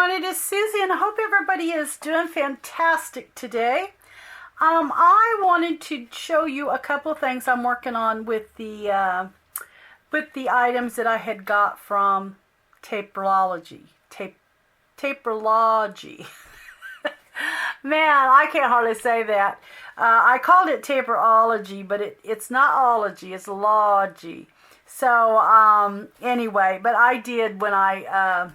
everyone, it is Susie, and I hope everybody is doing fantastic today. I wanted to show you a couple things I'm working on with the items that I had got from Taperlogy. Taperlogy. Man, I can't hardly say that. I called it Taperlogy, but it's not ology, it's logy. So anyway, but I did when I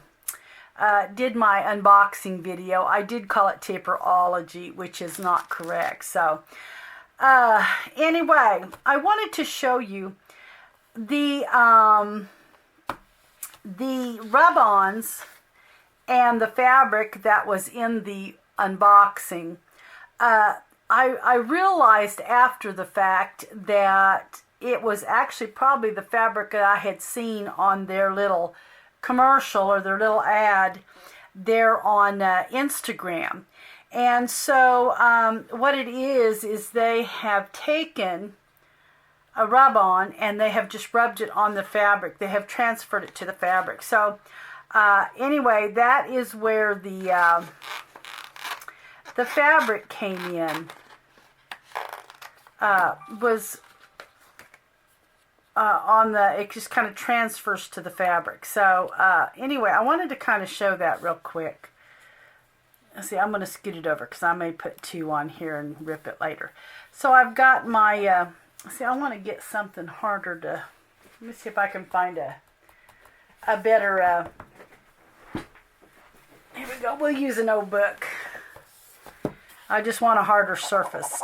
did my unboxing video, I did call it Taperlogy, which is not correct. So anyway, I wanted to show you the rub-ons and the fabric that was in the unboxing. I realized after the fact that it was actually probably the fabric that I had seen on their little commercial or their little ad there on Instagram. And so what it is they have taken a rub-on and they have just rubbed it on the fabric. They have transferred it to the fabric. So anyway, that is where the fabric came in. Was it just kind of transfers to the fabric. So anyway, I wanted to kind of show that real quick. Let's see, I'm going to scoot it over because I may put two on here and rip it later. So I've got my, see, I want to get something harder to, let me see if I can find a better, here we go, we'll use an old book. I just want a harder surface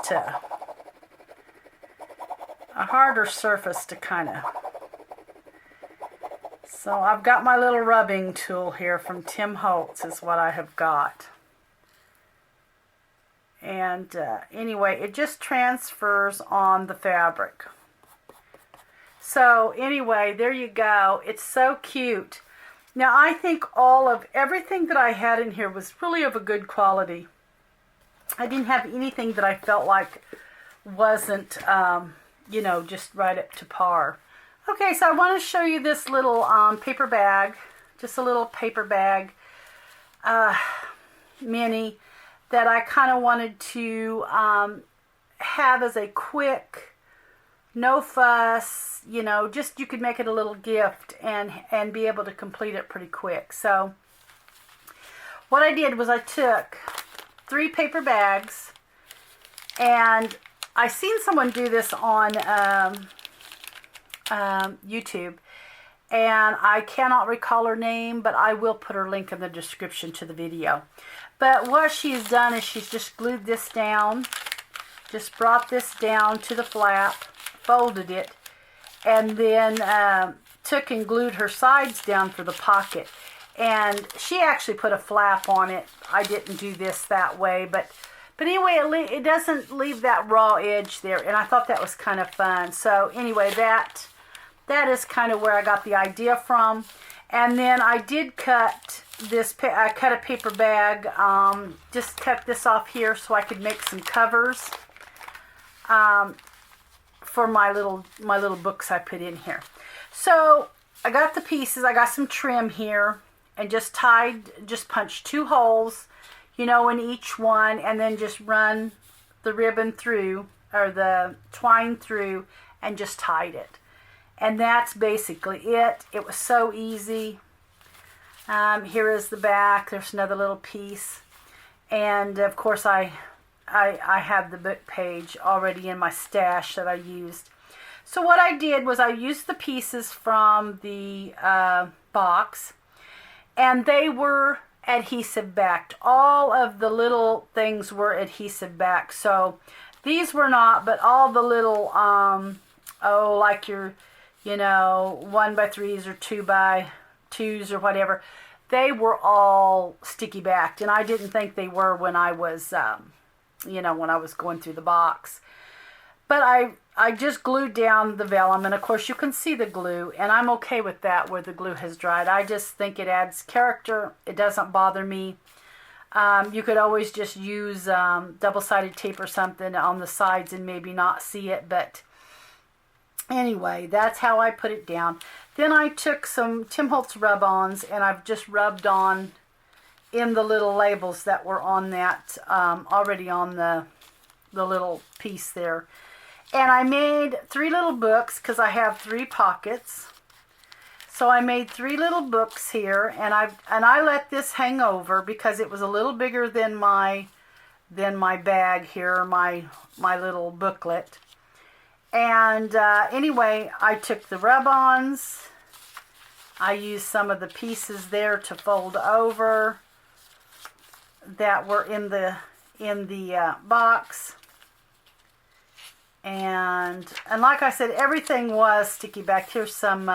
to kind of, so I've got my little rubbing tool here from Tim Holtz is what I have got. And anyway, it just transfers on the fabric. So anyway, there you go. It's so cute. Now I think everything that I had in here was really of a good quality. I didn't have anything that I felt like wasn't you know, just right up to par. Okay, so I want to show you this little paper bag, just a little paper bag mini that I kind of wanted to have as a quick, no fuss, you know, just you could make it a little gift and be able to complete it pretty quick. So what I did was I took 3 paper bags, and I seen someone do this on YouTube, and I cannot recall her name, but I will put her link in the description to the video. But what she's done is she's just glued this down, just brought this down to the flap, folded it, and then took and glued her sides down for the pocket. And she actually put a flap on it. I didn't do this that way, but anyway, it doesn't leave that raw edge there, and I thought that was kind of fun. So anyway, that is kind of where I got the idea from. And then I did cut this. I cut a paper bag. Just cut this off here so I could make some covers for my little books I put in here. So I got the pieces. I got some trim here, and just punched 2 holes, you know, in each one, and then just run the ribbon through, or the twine through, and just tied it. And that's basically it. It was so easy. Here is the back. There's another little piece. And of course I have the book page already in my stash that I used. So what I did was I used the pieces from the box, and they were adhesive backed. All of the little things were adhesive backed. So these were not, but all the little like your, you know, 1x3s or 2x2s or whatever, they were all sticky backed, and I didn't think they were when I was you know, when I was going through the box. But I just glued down the vellum, and of course you can see the glue, and I'm okay with that where the glue has dried. I just think it adds character. It doesn't bother me. You could always just use double-sided tape or something on the sides and maybe not see it, but anyway, that's how I put it down. Then I took some Tim Holtz rub-ons, and I've just rubbed on in the little labels that were on that, already on the little piece there. And I made 3 little books because I have 3 pockets. So I made 3 little books here, and I let this hang over because it was a little bigger than my bag here, my little booklet. And anyway, I took the rub-ons. I used some of the pieces there to fold over that were in the box. And like I said, everything was sticky back. Here's some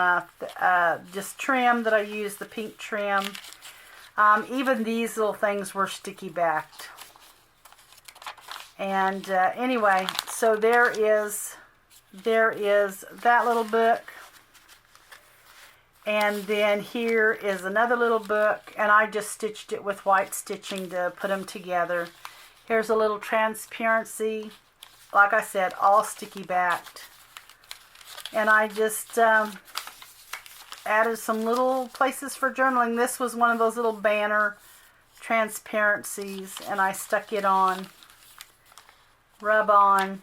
just trim that I used, the pink trim. Even these little things were sticky backed. And anyway, so there is that little book. And then here is another little book, and I just stitched it with white stitching to put them together. Here's a little transparency. Like I said, all sticky backed. And I just added some little places for journaling. This was one of those little banner transparencies, and I stuck it on, rub on,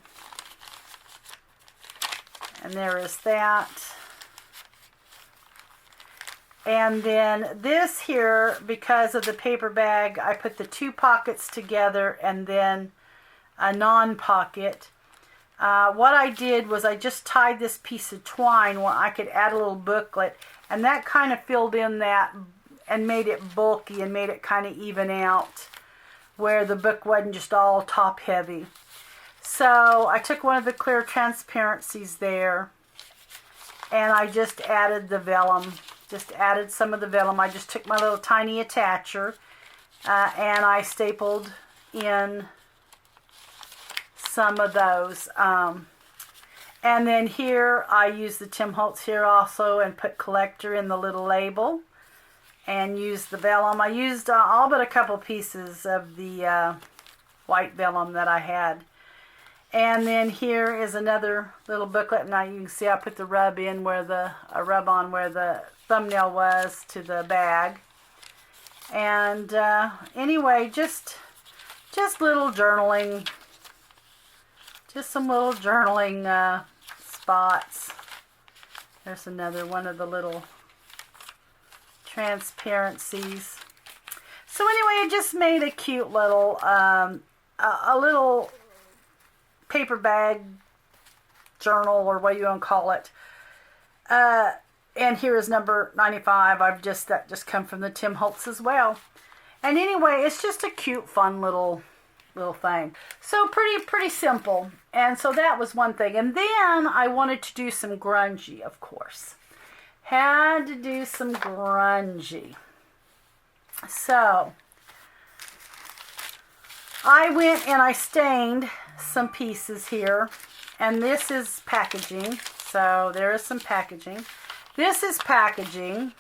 and there is that. And then this here, because of the paper bag, I put the 2 pockets together and then a non-pocket. What I did was I just tied this piece of twine where I could add a little booklet, and that kind of filled in that and made it bulky and made it kind of even out where the book wasn't just all top heavy. So I took one of the clear transparencies there, and I just added the vellum. Just added some of the vellum. I just took my little tiny attacher and I stapled in some of those. And then here I used the Tim Holtz here also and put collector in the little label and used the vellum. I used all but a couple pieces of the white vellum that I had. And then here is another little booklet. Now you can see I put the rub in where rub on where the thumbnail was to the bag. And anyway, just little journaling, just some little journaling spots. There's another one of the little transparencies. So anyway, I just made a cute little a little paper bag journal, or what you want to call it. And here is number 95. That just come from the Tim Holtz as well. And anyway, it's just a cute, fun little thing. So pretty simple. And so that was one thing. And then I wanted to do some grungy, of course. Had to do some grungy. So I went and I stained some pieces here. And this is packaging. So there is some packaging. This is packaging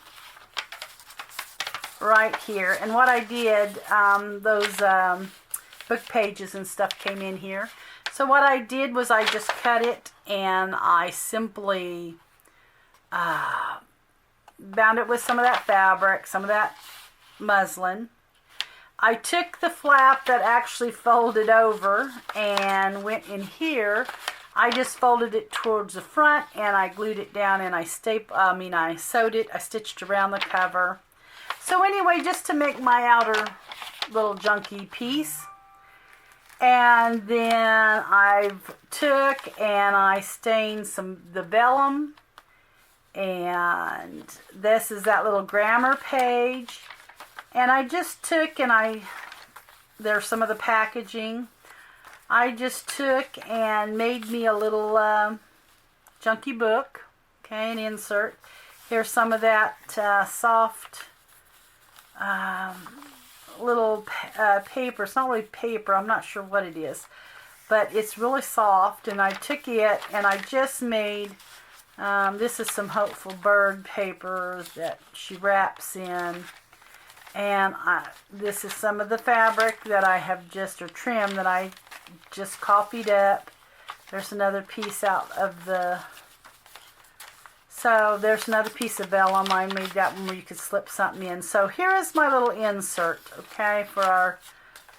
right here. And what I did, those book pages and stuff came in here. So what I did was I just cut it and I simply bound it with some of that fabric, some of that muslin. I took the flap that actually folded over and went in here. I just folded it towards the front and I glued it down and I sewed it. I stitched around the cover. So anyway, just to make my outer little junky piece. And then I've took and I stained the vellum. And this is that little grammar page. And I just took and there's some of the packaging. I just took and made me a little junky book, okay, an insert. Here's some of that soft little paper. It's not really paper, I'm not sure what it is, but it's really soft. And I took it and I just made, this is some Hopeful Bird paper that she wraps in. And this is some of the fabric that I have or trim that I just copied up. There's another piece out of So there's another piece of vellum. I made that one where you could slip something in. So here is my little insert, okay, for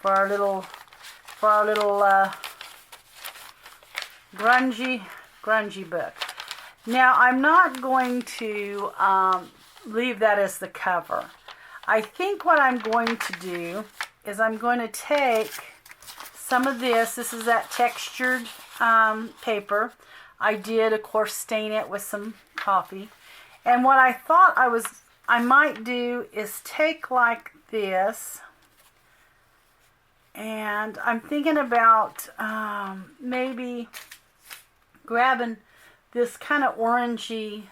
our little grungy book. Now I'm not going to leave that as the cover. I think what I'm going to do is I'm going to take some of this. This is that textured paper. I did, of course, stain it with some coffee. And what I thought I might do is take like this, and I'm thinking about maybe grabbing this kind of orangey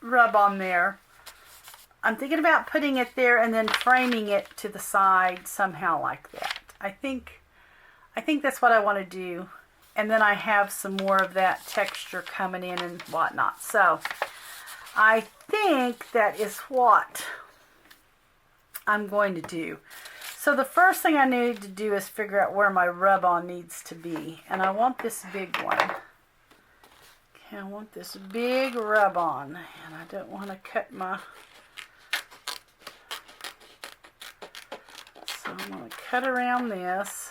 rub on there. I'm thinking about putting it there and then framing it to the side somehow like that. I think that's what I want to do. And then I have some more of that texture coming in and whatnot. So I think that is what I'm going to do. So the first thing I need to do is figure out where my rub-on needs to be. And I want this big one. Okay, I want this big rub-on. And I don't want to cut my... So I'm going to cut around this.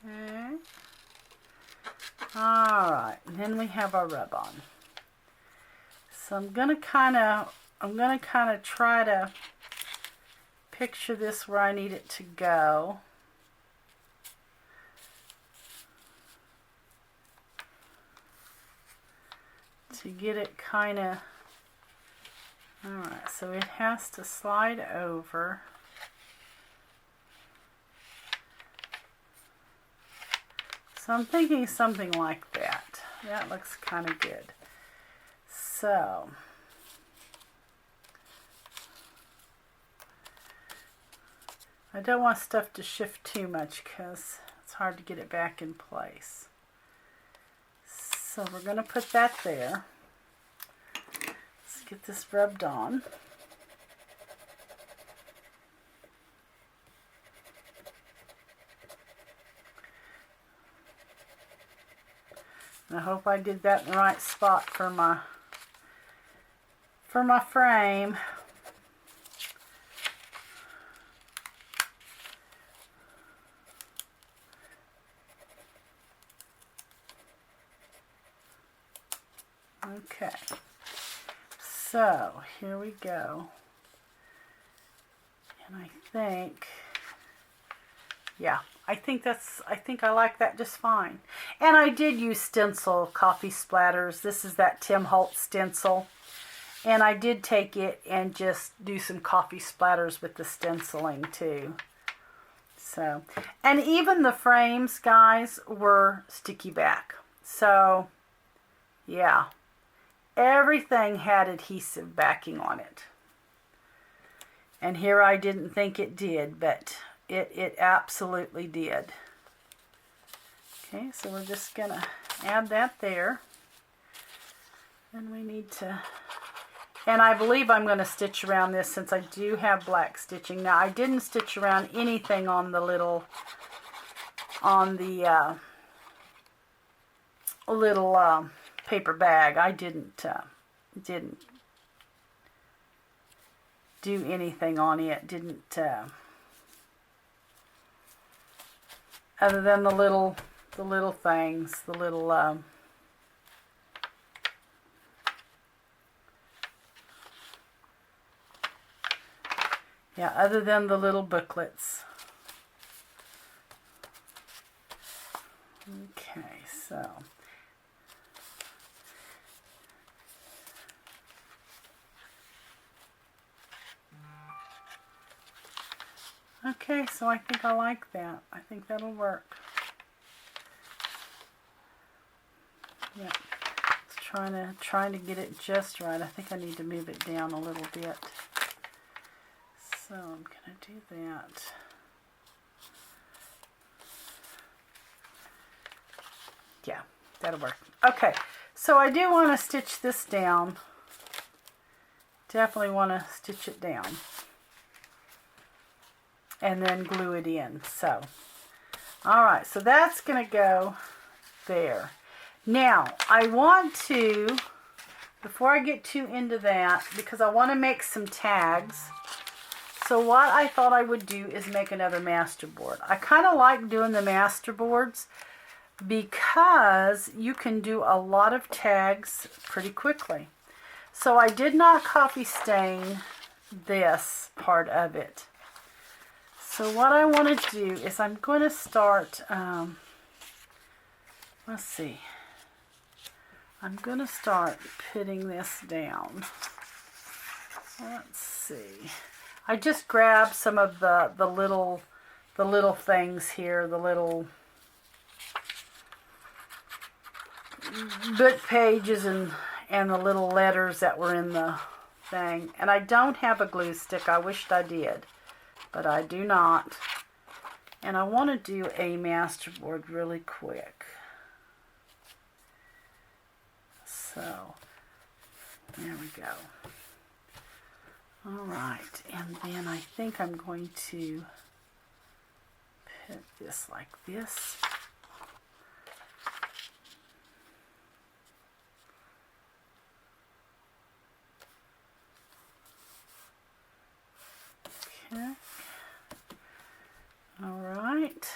Okay. Alright, and then we have our rub-on. So I'm gonna kinda try to picture this where I need it to go. To get it kinda, alright, so it has to slide over. So I'm thinking something like that. That looks kind of good. So, I don't want stuff to shift too much because it's hard to get it back in place. So we're going to put that there. Let's get this rubbed on. I hope I did that in the right spot for my frame. Okay. So, here we go. And I think, yeah, I think I like that just fine. And I did use stencil coffee splatters. This is that Tim Holtz stencil. And I did take it and just do some coffee splatters with the stenciling too. So, and even the frames, guys, were sticky back. So, yeah, everything had adhesive backing on it. And here I didn't think it did, but it absolutely did. Okay, so we're just going to add that there. And we need to, and I believe I'm going to stitch around this since I do have black stitching. Now, I didn't stitch around anything on the little, paper bag. I didn't do anything on it. Other than the little things, yeah, other than the little booklets. Okay, so okay, so I think I like that. I think that'll work. Yeah, it's trying to get it just right. I think I need to move it down a little bit. So I'm going to do that. Yeah, that'll work. Okay, so I do want to stitch this down. Definitely want to stitch it down. and then glue it in. So, all right, so that's going to go there. Now, I want to, before I get too into that, because I want to make some tags. So what I thought I would do is make another masterboard. I kind of like doing the masterboards because you can do a lot of tags pretty quickly. So I did not copy stain this part of it. So what I want to do is I'm going to start, let's see, I'm going to start putting this down. Let's see. I just grabbed some of the little things here, the little book pages and the little letters that were in the thing. And I don't have a glue stick. I wished I did, but I do not. And I want to do a masterboard really quick. So, there we go. All right, and then I think I'm going to put this like this. Okay. All right.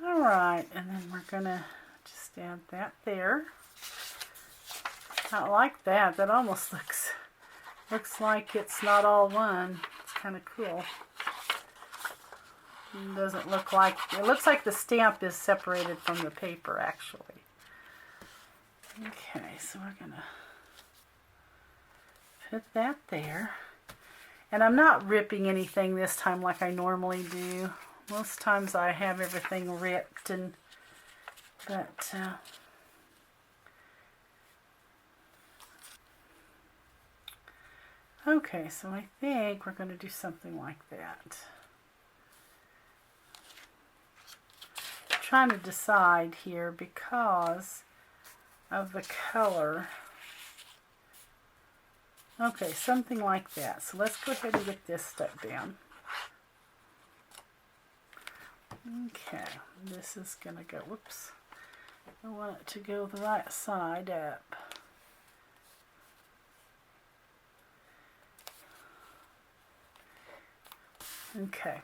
Alright, and then we're going to just add that there. I like that. That almost looks like it's not all one. It's kind of cool. It doesn't look like, it looks like the stamp is separated from the paper actually. Okay, so we're going to put that there. And I'm not ripping anything this time like I normally do. Most times I have everything ripped, but okay, so I think we're going to do something like that. I'm trying to decide here because of the color. Okay, something like that. So let's go ahead and get this stuck down. Okay, this is going to go, whoops, I want it to go the right side up. Okay,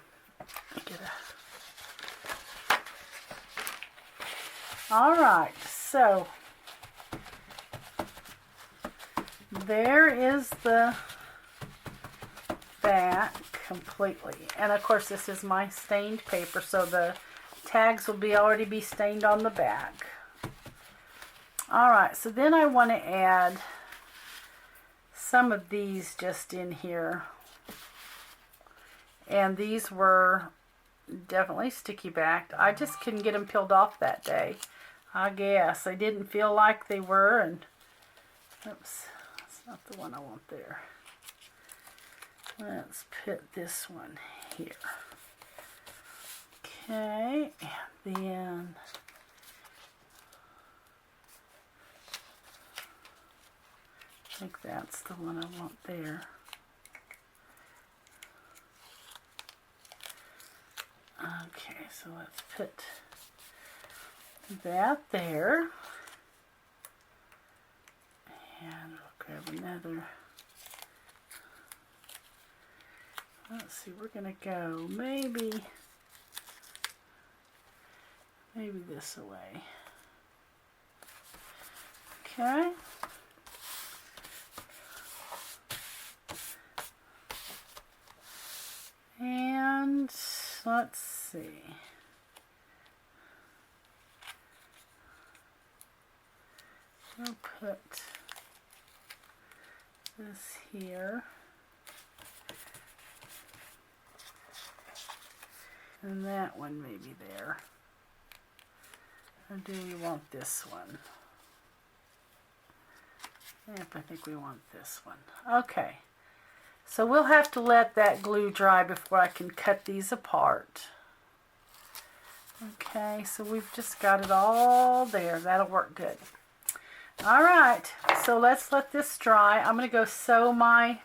alright, so there is the back completely, and of course this is my stained paper, so the tags will already be stained on the back. Alright, so then I want to add some of these just in here, and these were definitely sticky backed. I just couldn't get them peeled off that day. I guess I didn't feel like they were, and oops, that's not the one I want there. Let's put this one here. Okay, and then I think that's the one I want there. Okay, so let's put that there. And we'll grab another. Let's see, we're going to go maybe this away. Okay. And let's see. We'll put this here. And that one maybe there. Or do we want this one? Yep, I think we want this one. Okay. So we'll have to let that glue dry before I can cut these apart. Okay, so we've just got it all there. That'll work good. All right, so let's let this dry. I'm going to go sew my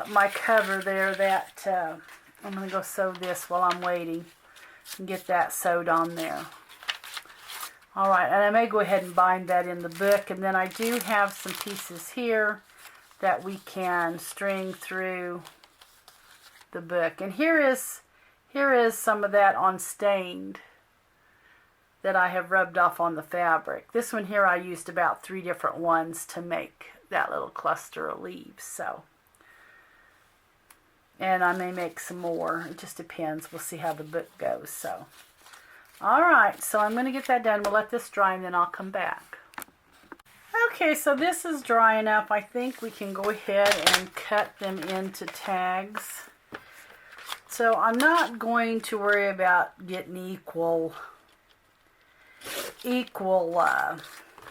my cover there. That I'm going to go sew this while I'm waiting and get that sewed on there. All right, and I may go ahead and bind that in the book, and then I do have some pieces here that we can string through the book. And here is some of that on stained that I have rubbed off on the fabric. This one here I used about 3 different ones to make that little cluster of leaves. So, and I may make some more. It just depends. We'll see how the book goes. So, all right. So I'm going to get that done. We'll let this dry and then I'll come back. Okay, so this is dry enough. I think we can go ahead and cut them into tags. So I'm not going to worry about getting equal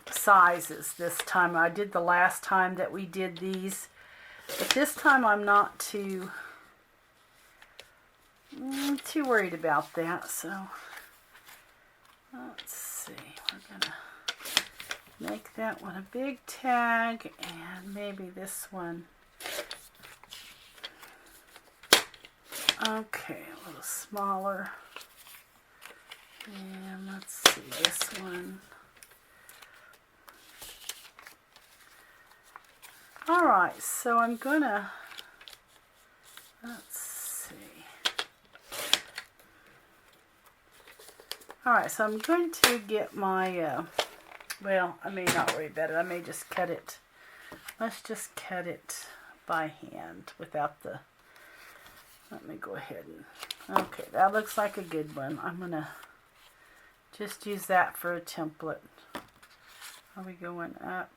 sizes this time. I did the last time that we did these, but this time I'm not too worried about that. So let's see, we're gonna make that one a big tag and maybe this one. Okay, a little smaller. And let's see, this one. Alright, so I'm gonna, let's see. Alright, so I'm going to get my, well, I may not worry about it. I may just cut it. Let's just cut it by hand without the, let me go ahead and, okay, that looks like a good one. I'm going to just use that for a template. Are we going up?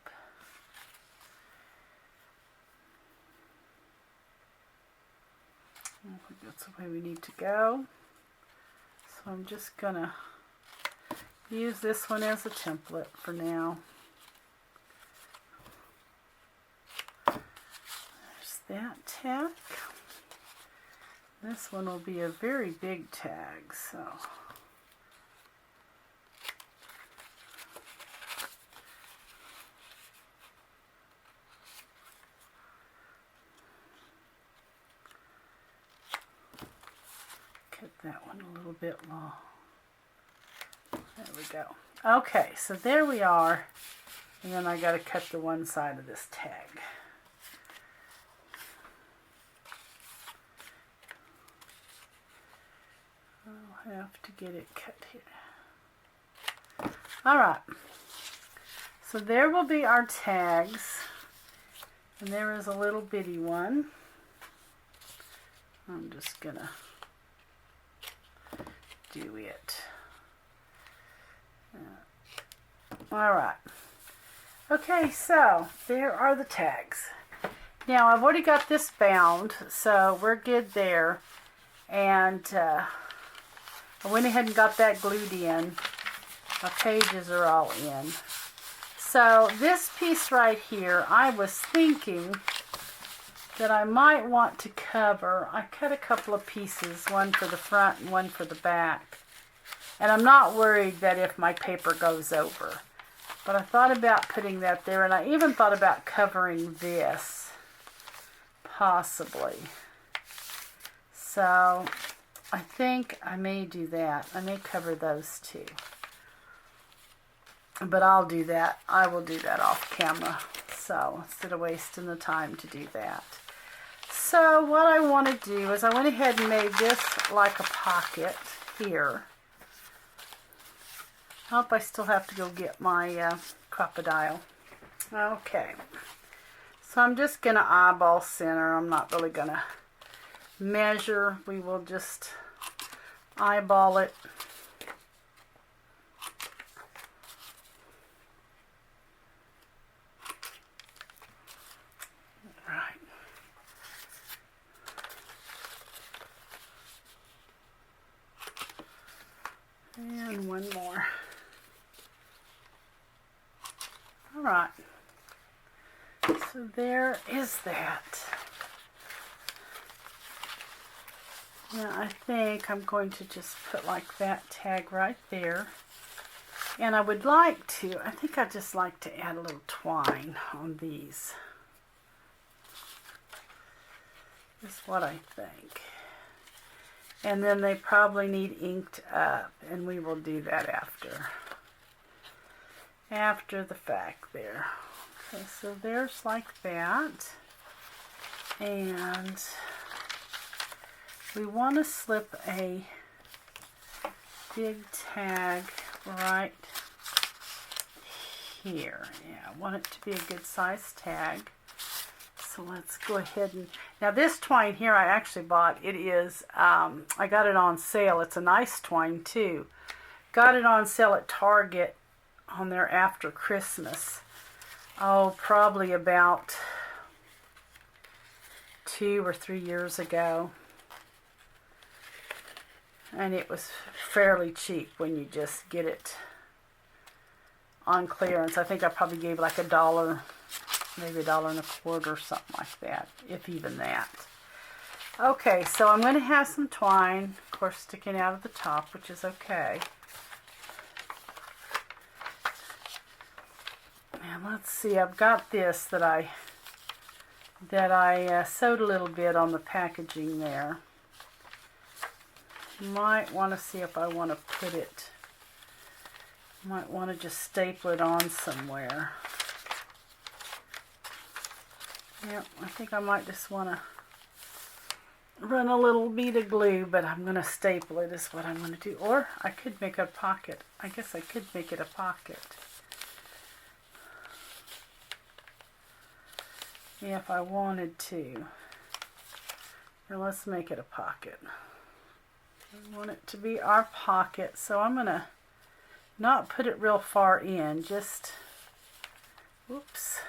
I think that's the way we need to go. So I'm just going to use this one as a template for now. There's that tag. This one will be a very big tag, so cut that one a little bit long. There we go. Okay, so there we are, and then I got to cut the one side of this tag. I'll have to get it cut here. Alright, so there will be our tags, and there is a little bitty one. I'm just gonna do it. Alright, okay, so there are the tags. Now I've already got this bound, so we're good there, and I went ahead and got that glued in. My pages are all in. So this piece right here, I was thinking that I might want to cover. I cut a couple of pieces, one for the front and one for the back. And I'm not worried that if my paper goes over. But I thought about putting that there, and I even thought about covering this, possibly. So I think I may do that. I may cover those two. But I'll do that. I will do that off camera. So instead of wasting the time to do that. So what I want to do is I went ahead and made this like a pocket here. I hope I still have to go get my crocodile. Okay. So I'm just going to eyeball center. I'm not really going to measure. We will just eyeball it. Right. And one more. right. So there is that. Now I think I'm going to just put like that tag right there. And I would like to, I think I'd just like to add a little twine on these. That's what I think. And then they probably need inked up, and we will do that after the fact there. Okay, so there's like that. And we want to slip a big tag right here. Yeah, I want it to be a good size tag. So let's go ahead and, now this twine here I actually bought. It is, I got it on sale. It's a nice twine too. Got it on sale at Target on there after Christmas. Oh, probably about 2 or 3 years ago. And it was fairly cheap when you just get it on clearance. I think I probably gave like $1, maybe $1.25, something like that, if even that. Okay, so I'm going to have some twine, of course, sticking out of the top, which is okay. And let's see, I've got this that I sewed a little bit on the packaging there. Might want to see if I want to put it, might want to just staple it on somewhere. Yep, I think I might just want to run a little bead of glue, but I'm going to staple it is what I'm going to do. Or I could make a pocket. I guess I could make it a pocket. Yeah, if I wanted to. Now let's make it a pocket. I want it to be our pocket, so I'm going to not put it real far in, just, whoops.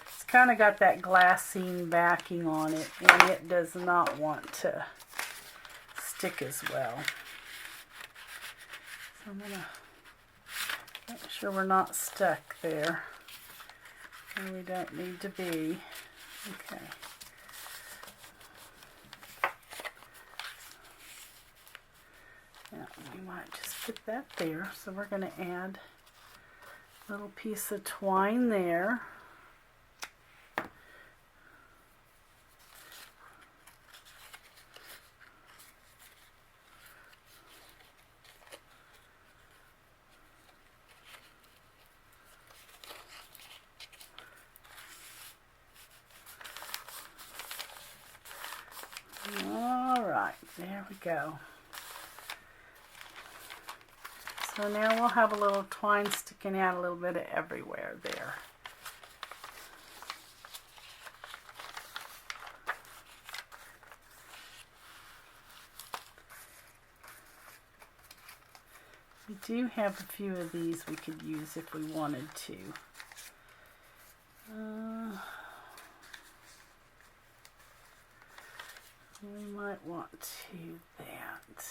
It's kind of got that glassine backing on it, and it does not want to stick as well. So I'm going to make sure we're not stuck there, and we don't need to be. Okay. Now we might just put that there. So we're going to add a little piece of twine there. There we go. So now we'll have a little twine sticking out a little bit of everywhere there. We do have a few of these we could use if we wanted to. We might want to that.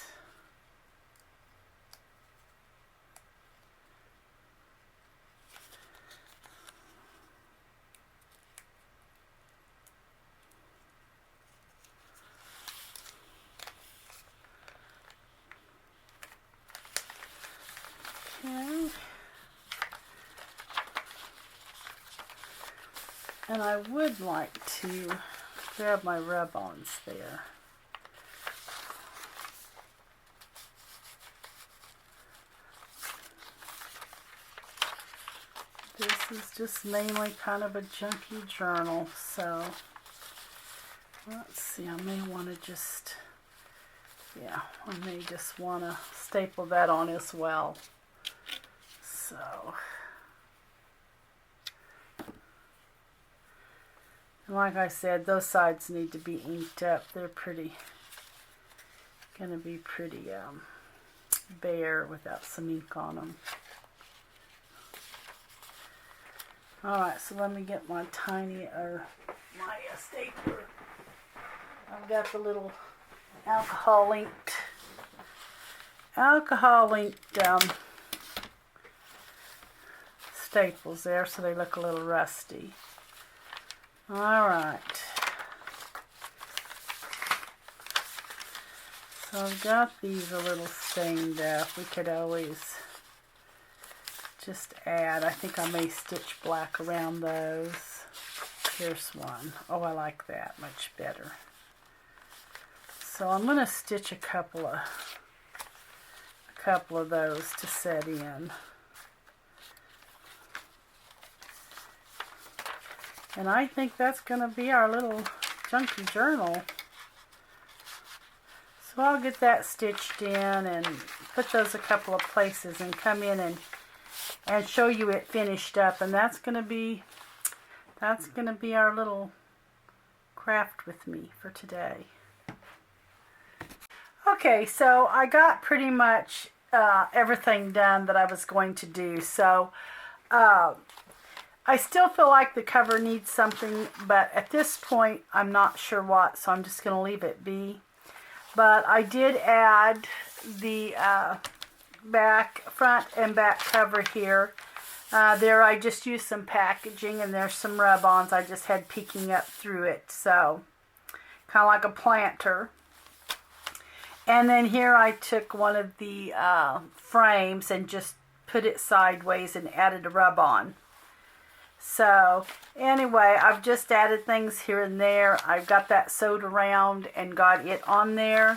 Okay. And I would like to grab my rub-ons there. This is just mainly kind of a junky journal, so let's see, I may want to just, yeah, I may just want to staple that on as well. So, and like I said, those sides need to be inked up. They're going to be pretty bare without some ink on them. Alright, so let me get my tiny, my stapler. I've got the little alcohol inked alcohol inked staples there so they look a little rusty. Alright. So I've got these a little stained up. We could always just add. I think I may stitch black around those. Here's one. Oh, I like that much better. So I'm going to stitch a couple of those to set in. And I think that's going to be our little junky journal. So I'll get that stitched in and put those a couple of places and come in and show you it finished up. And that's going to be our little craft with me for today. Okay, so I got pretty much everything done that I was going to do. So I still feel like the cover needs something, but at this point I'm not sure what, so I'm just going to leave it be. But I did add the front and back cover here. There I just used some packaging, and there's some rub-ons I just had peeking up through it, so kind of like a planter. And then here I took one of the frames and just put it sideways and added a rub-on. So anyway, I've just added things here and there. I've got that sewed around and got it on there.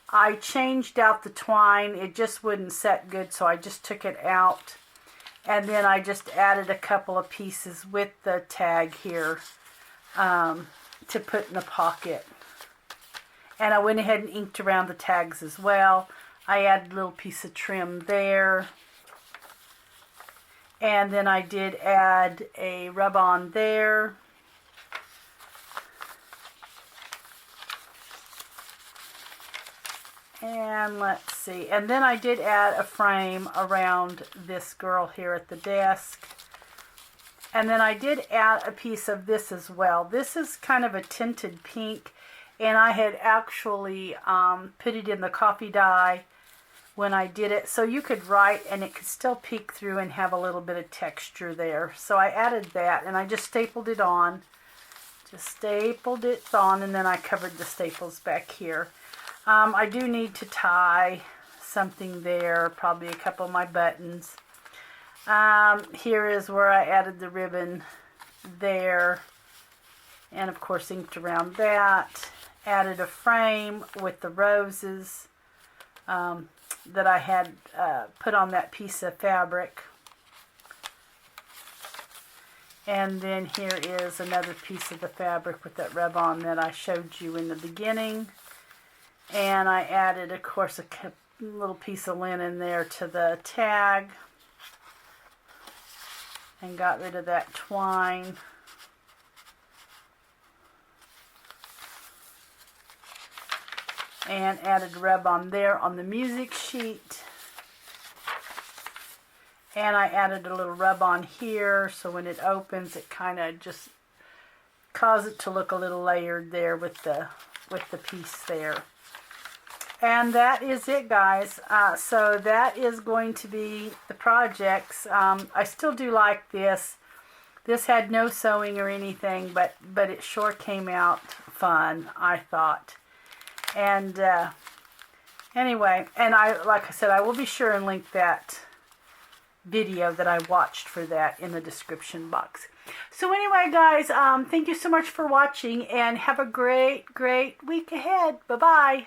I changed out the twine. It just wouldn't set good, so I just took it out. And then I just added a couple of pieces with the tag here to put in the pocket. And I went ahead and inked around the tags as well. I added a little piece of trim there. And then I did add a rub-on there. And let's see. And then I did add a frame around this girl here at the desk. And then I did add a piece of this as well. This is kind of a tinted pink. And I had actually put it in the coffee dye when I did it, so you could write and it could still peek through and have a little bit of texture there. So I added that, and I just stapled it on. And then I covered the staples back here. I do need to tie something there, probably a couple of my buttons. Here is where I added the ribbon there, and of course inked around that. Added a frame with the roses that I had put on that piece of fabric. And then here is another piece of the fabric with that rub-on that I showed you in the beginning. And I added, of course, a little piece of linen there to the tag. And got rid of that twine. And added rub-on there on the music sheet. And I added a little rub-on here, so when it opens, it kind of just causes it to look a little layered there with the piece there. And that is it, guys. So that is going to be the projects. I still do like this. This had no sewing or anything, but it sure came out fun, I thought. And anyway, and like I said, I will be sure and link that video that I watched for that in the description box. So anyway, guys, thank you so much for watching, and have a great week ahead. Bye-bye.